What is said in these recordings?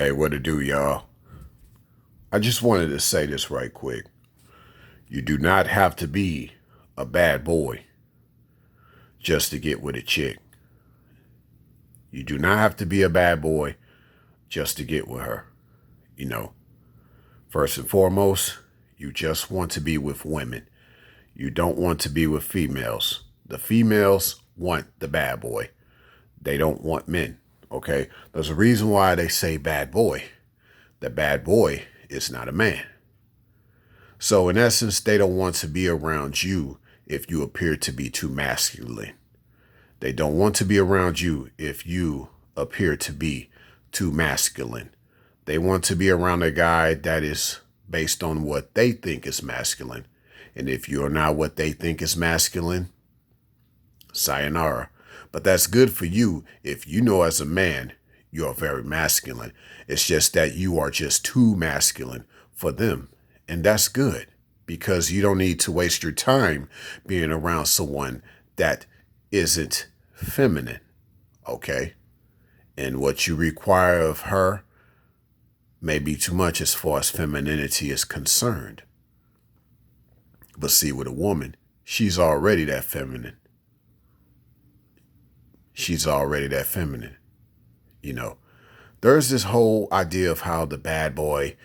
Hey, what to do, y'all? I just wanted to say this right quick. You do not have to be a bad boy just to get with a chick. You do not have to be a bad boy just to get with her. You know, first and foremost, you just want to be with women. You don't want to be with females. The females want the bad boy. They don't want men. Okay? There's a reason why they say bad boy. The bad boy is not a man. So, in essence, they don't want to be around you if you appear to be too masculine. They don't want to be around you if you appear to be too masculine. They want to be around a guy that is based on what they think is masculine. And if you're not what they think is masculine, sayonara. But that's good for you if you know as a man you're very masculine. It's just that you are just too masculine for them. And that's good because you don't need to waste your time being around someone that isn't feminine. Okay. And what you require of her may be too much as far as femininity is concerned. But see, with a woman, she's already that feminine. She's already that feminine. You know, there's this whole idea of how the bad boy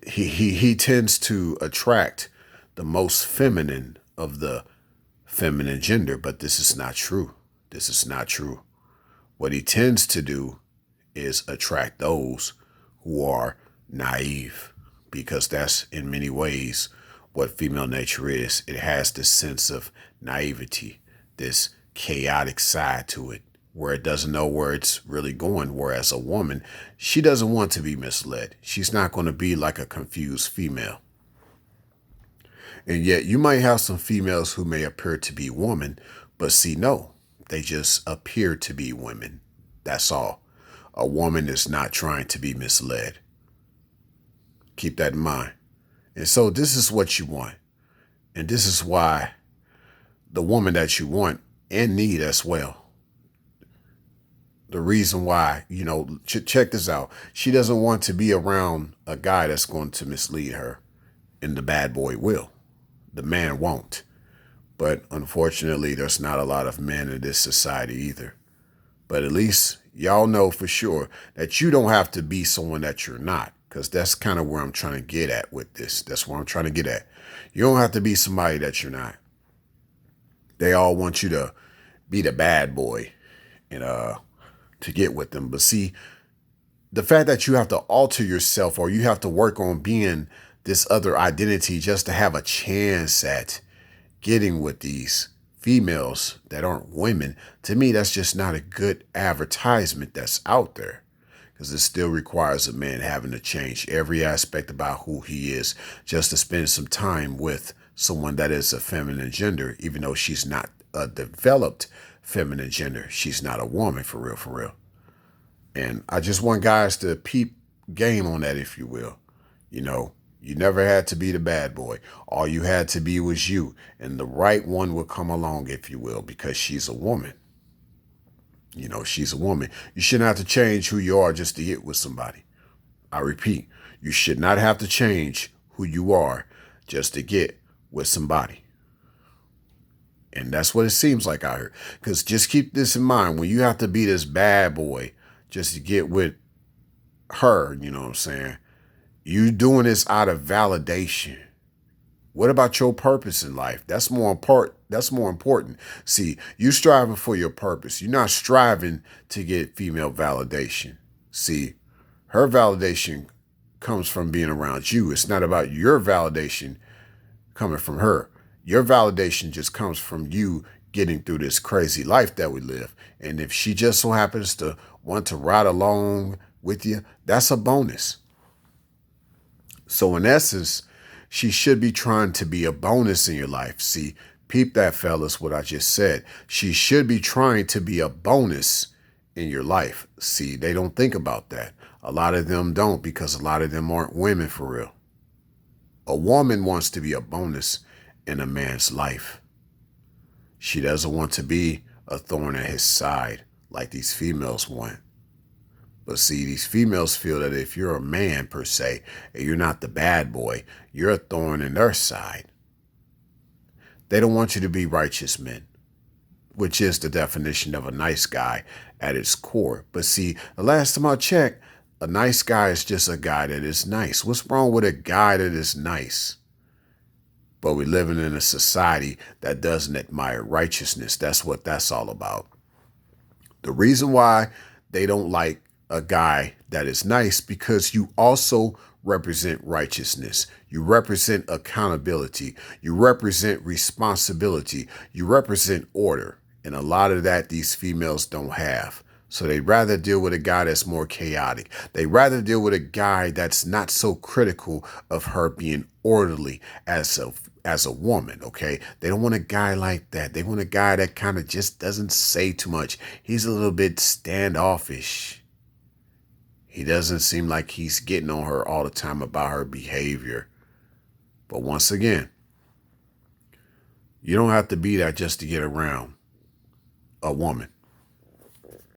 he tends to attract the most feminine of the feminine gender, but this is not true. This is not true. What he tends to do is attract those who are naive, because that's in many ways what female nature is. It has this sense of naivety, this chaotic side to it, where it doesn't know where it's really going. Whereas a woman, she doesn't want to be misled. She's not going to be like a confused female. And yet you might have some females who may appear to be women, but see, no, they just appear to be women. That's all. A woman is not trying to be misled. Keep that in mind. And so this is what you want. And this is why the woman that you want and need as well. The reason why, check this out. She doesn't want to be around a guy that's going to mislead her, and the bad boy will. The man won't. But unfortunately, there's not a lot of men in this society either. But at least y'all know for sure that you don't have to be someone that you're not, because that's kind of where I'm trying to get at with this. That's where I'm trying to get at. You don't have to be somebody that you're not. They all want you to be the bad boy and to get with them. But see, the fact that you have to alter yourself or you have to work on being this other identity just to have a chance at getting with these females that aren't women, to me, that's just not a good advertisement that's out there, because it still requires a man having to change every aspect about who he is just to spend some time with someone that is a feminine gender, even though she's not a developed feminine gender. She's not a woman for real, for real. And I just want guys to peep game on that, if you will. You never had to be the bad boy. All you had to be was you. And the right one will come along, if you will, because she's a woman. She's a woman. You shouldn't have to change who you are just to get with somebody. I repeat, you should not have to change who you are just to get with somebody. And that's what it seems like out here. Because just keep this in mind. When you have to be this bad boy just to get with her, you know what I'm saying? You doing this out of validation. What about your purpose in life? That's more important. That's more important. See, you striving for your purpose. You're not striving to get female validation. See, her validation comes from being around you. It's not about your validation coming from her. Your validation just comes from you getting through this crazy life that we live. And if she just so happens to want to ride along with you, that's a bonus. So in essence, she should be trying to be a bonus in your life. See, peep that, fellas, what I just said. She should be trying to be a bonus in your life. See, they don't think about that. A lot of them don't, because a lot of them aren't women for real. A woman wants to be a bonus in a man's life. She doesn't want to be a thorn at his side like these females want. But see, these females feel that if you're a man per se, and you're not the bad boy, you're a thorn in their side. They don't want you to be righteous men, which is the definition of a nice guy at its core. But see, the last time I checked, a nice guy is just a guy that is nice. What's wrong with a guy that is nice? But we're living in a society that doesn't admire righteousness. That's what that's all about. The reason why they don't like a guy that is nice, because you also represent righteousness. You represent accountability. You represent responsibility. You represent order. And a lot of that these females don't have. So they'd rather deal with a guy that's more chaotic. They'd rather deal with a guy that's not so critical of her being orderly as a woman, okay? They don't want a guy like that. They want a guy that kind of just doesn't say too much. He's a little bit standoffish. He doesn't seem like he's getting on her all the time about her behavior. But once again, you don't have to be that just to get around a woman.